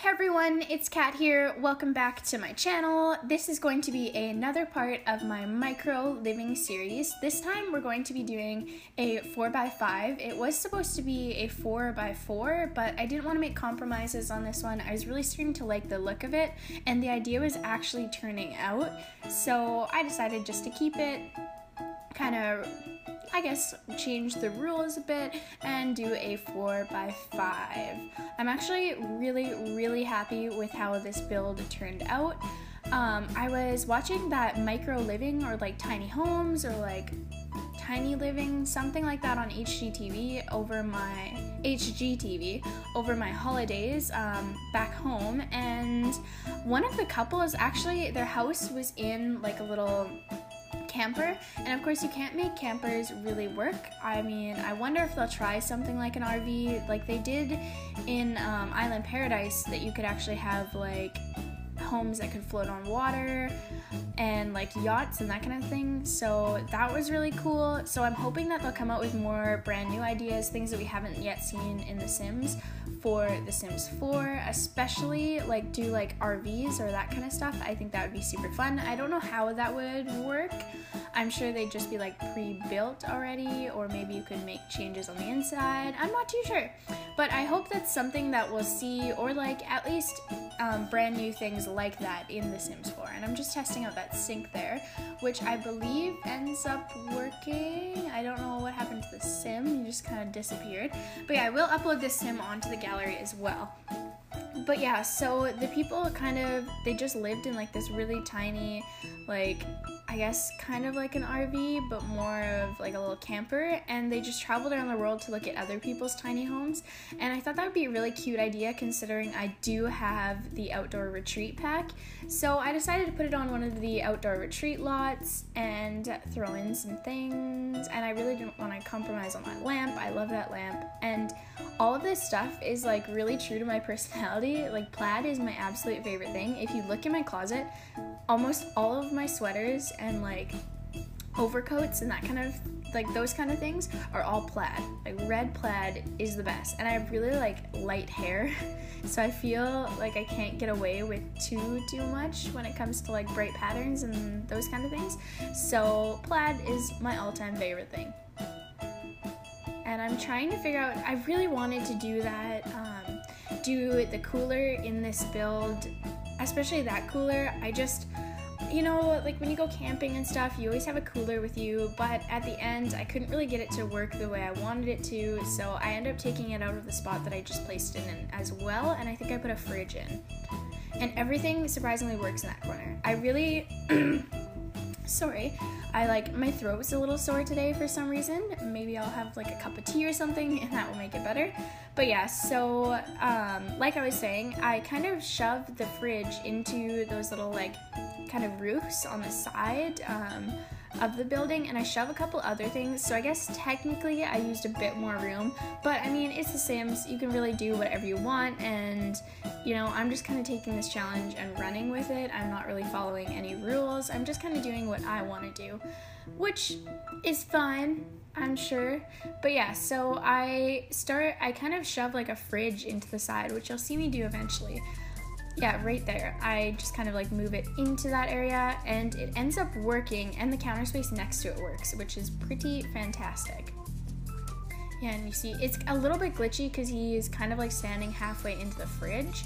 Hey everyone, it's Kat here. Welcome back to my channel. This is going to be another part of my micro living series. This time we're going to be doing a 4x5. It was supposed to be a 4x4, but I didn't want to make compromises on this one. I was really starting to like the look of it, and the idea was actually turning out. So I decided just to keep it kind of, I guess, change the rules a bit and do a 4x5. I'm actually really happy with how this build turned out. I was watching that micro living or like tiny homes or like tiny living, something like that on HGTV over my holidays back home, and one of the couples, actually their house was in like a little camper, and of course you can't make campers really work. I mean, I wonder if they'll try something like an RV like they did in Island Paradise, that you could actually have like homes that could float on water and like yachts and that kind of thing. So that was really cool. So I'm hoping that they'll come out with more brand new ideas, things that we haven't yet seen in The Sims for The Sims 4, especially like do like RVs or that kind of stuff. I think that would be super fun. I don't know how that would work. I'm sure they'd just be like pre-built already, or maybe you could make changes on the inside. I'm not too sure, but I hope that's something that we'll see, or like at least brand new things like that in The Sims 4. And I'm just testing out that sink there, which I believe ends up working. I don't know what happened to the sim, he just kind of disappeared. But yeah, I will upload this sim onto the gallery as well. But yeah, so the people they just lived in like this really tiny, like, I guess kind of like an RV, but more of like a little camper, and they just traveled around the world to look at other people's tiny homes. And I thought that would be a really cute idea, considering I do have the outdoor retreat pack. So I decided to put it on one of the outdoor retreat lots and throw in some things, and I really didn't want to compromise on my lamp. I love that lamp, and all of this stuff is like really true to my personality. Like, plaid is my absolute favorite thing. If you look in my closet, almost all of my sweaters and like overcoats and that kind of, like those kind of things are all plaid. Like, red plaid is the best, and I have really like light hair, so I feel like I can't get away with too much when it comes to like bright patterns and those kind of things. So plaid is my all-time favorite thing. And I'm trying to figure out, I really wanted to do that, do the cooler in this build, especially that cooler. I just, you know, like when you go camping and stuff, you always have a cooler with you, but at the end, I couldn't really get it to work the way I wanted it to, so I ended up taking it out of the spot that I just placed it in as well, and I think I put a fridge in. And everything surprisingly works in that corner. I really, sorry, my throat was a little sore today for some reason. Maybe I'll have like a cup of tea or something, and that will make it better. But yeah, so like I was saying, I kind of shoved the fridge into those little like kind of roofs on the side of the building, and I shove a couple other things. So I guess technically I used a bit more room, but I mean, it's The Sims, you can really do whatever you want, and you know, I'm just kind of taking this challenge and running with it. I'm not really following any rules. I'm just kind of doing what I want to do, which is fine, I'm sure. But yeah, so I kind of shove like a fridge into the side, which you'll see me do eventually. Yeah, right there. I just kind of like move it into that area, and it ends up working, and the counter space next to it works, which is pretty fantastic. Yeah, and you see it's a little bit glitchy because he is kind of like standing halfway into the fridge,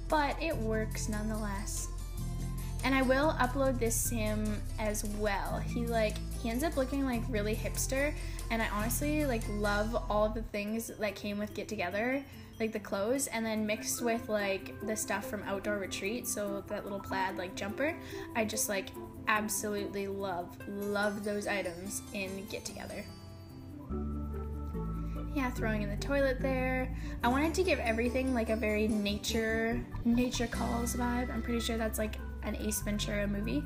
but it works nonetheless. And I will upload this sim as well. He ends up looking like really hipster, and I honestly like love all of the things that came with Get Together, like the clothes, and then mixed with like the stuff from Outdoor Retreat, so that little plaid like jumper. I just like absolutely love those items in Get Together. Yeah, throwing in the toilet there. I wanted to give everything like a very nature calls vibe. I'm pretty sure that's like an Ace Ventura movie.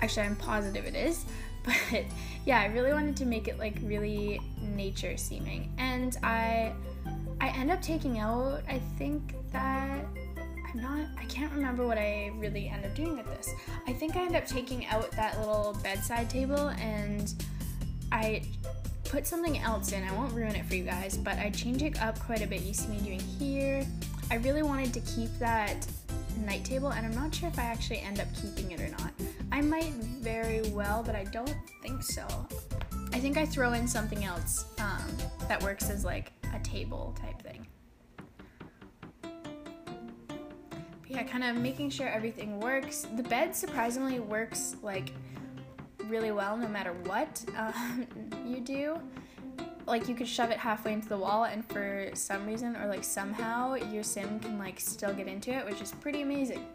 Actually, I'm positive it is. But yeah, I really wanted to make it like really nature seeming. And I end up taking out, I think that, I can't remember what I really end up doing with this. I think I end up taking out that little bedside table, and I put something else in. I won't ruin it for you guys, but I change it up quite a bit. You see me doing here, I really wanted to keep that night table, and I'm not sure if I actually end up keeping it or not. I might very well, but I don't think so. I think I throw in something else that works as like a table type thing. But yeah, kind of making sure everything works. The bed surprisingly works like really well no matter what you do. Like, you could shove it halfway into the wall, and for some reason or like somehow your sim can like still get into it, which is pretty amazing.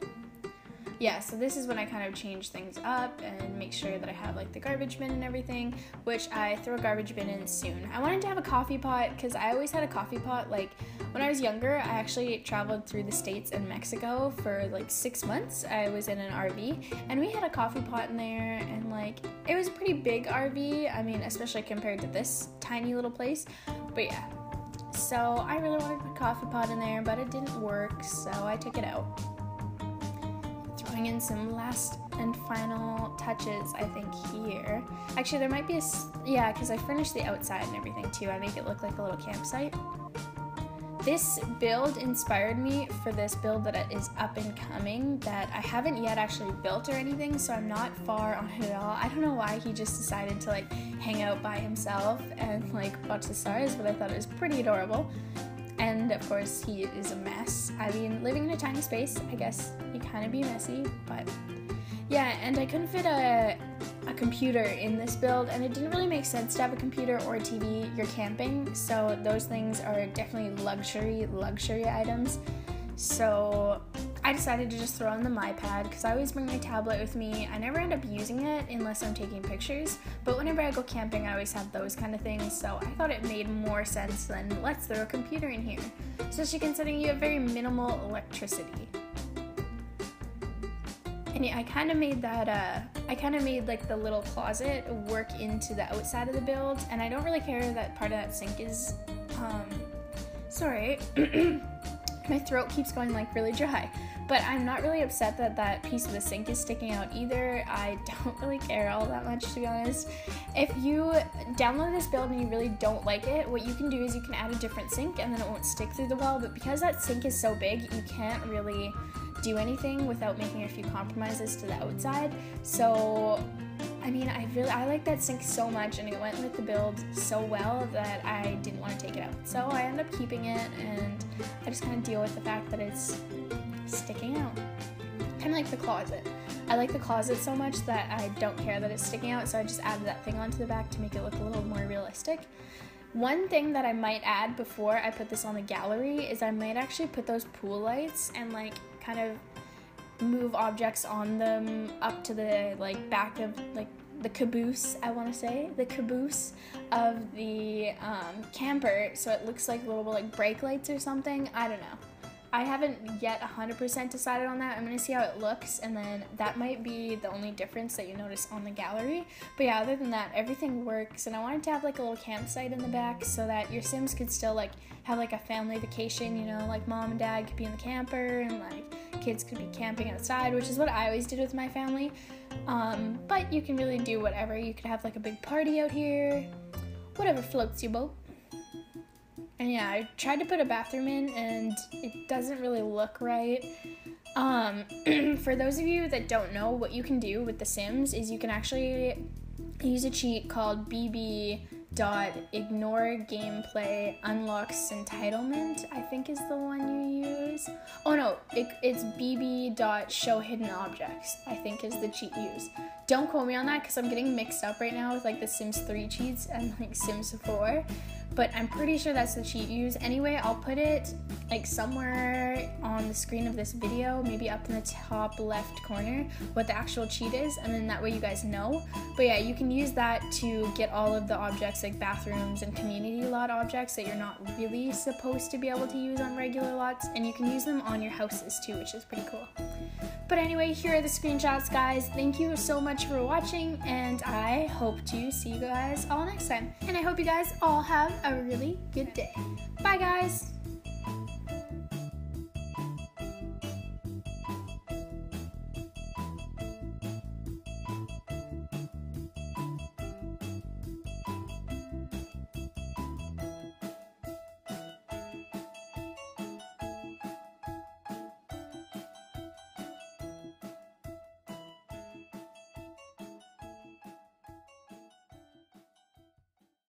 Yeah, so this is when I kind of change things up and make sure that I have like the garbage bin and everything, which I throw a garbage bin in soon. I wanted to have a coffee pot because I always had a coffee pot. Like, when I was younger, I actually traveled through the States and Mexico for like 6 months. I was in an RV, and we had a coffee pot in there, and like, it was a pretty big RV. I mean, especially compared to this tiny little place, but yeah. So I really wanted to put a coffee pot in there, but it didn't work, so I took it out. Throwing in some last and final touches, I think, here. Actually, there might be yeah, because I finished the outside and everything too. I make it look like a little campsite. This build inspired me for this build that is up and coming that I haven't yet actually built or anything, so I'm not far on it at all. I don't know why he just decided to like hang out by himself and like watch the stars, but I thought it was pretty adorable. And of course, he is a mess. I mean, living in a tiny space, I guess you kind of be messy, but yeah, and I couldn't fit a computer in this build, and it didn't really make sense to have a computer or a TV. You're camping, so those things are definitely luxury items. So I decided to just throw in the MyPad because I always bring my tablet with me. I never end up using it unless I'm taking pictures, but whenever I go camping, I always have those kind of things, so I thought it made more sense than let's throw a computer in here, especially considering you have very minimal electricity. And yeah, I kind of made that, like the little closet work into the outside of the build, and I don't really care that part of that sink is, sorry, my throat keeps going like really dry, but I'm not really upset that that piece of the sink is sticking out either. I don't really care all that much, to be honest. If you download this build and you really don't like it, what you can do is you can add a different sink and then it won't stick through the wall, but because that sink is so big, you can't really do anything without making a few compromises to the outside. So I mean, I like that sink so much, and it went with the build so well that I didn't want to take it out. So I ended up keeping it, and I just kind of deal with the fact that it's sticking out. Kind of like the closet. I like the closet so much that I don't care that it's sticking out, so I just added that thing onto the back to make it look a little more realistic. One thing that I might add before I put this on the gallery is I might actually put those pool lights and like kind of move objects on them up to the like back of like the caboose, I want to say, the caboose of the camper, so it looks like little like brake lights or something. I don't know. I haven't yet 100% decided on that. I'm going to see how it looks, and then that might be the only difference that you notice on the gallery. But yeah, other than that, everything works, and I wanted to have like a little campsite in the back so that your Sims could still like have like a family vacation, you know, like mom and dad could be in the camper and like kids could be camping outside, which is what I always did with my family. But you can really do whatever. You could have like a big party out here, whatever floats your boat. And yeah, I tried to put a bathroom in, and it doesn't really look right. For those of you that don't know, what you can do with The Sims is you can actually use a cheat called bb.ignore gameplay unlocks entitlement, I think is the one you use. Oh no, it's bb.show hidden objects, I think is the cheat you use. Don't quote me on that because I'm getting mixed up right now with like the Sims 3 cheats and like Sims 4. But I'm pretty sure that's the cheat you use. Anyway, I'll put it like somewhere on the screen of this video, maybe up in the top left corner, what the actual cheat is, and then that way you guys know. But yeah, you can use that to get all of the objects like bathrooms and community lot objects that you're not really supposed to be able to use on regular lots, and you can use them on your houses too, which is pretty cool. But anyway, here are the screenshots, guys. Thank you so much for watching, and I hope to see you guys all next time. And I hope you guys all have a really good day. Bye, guys!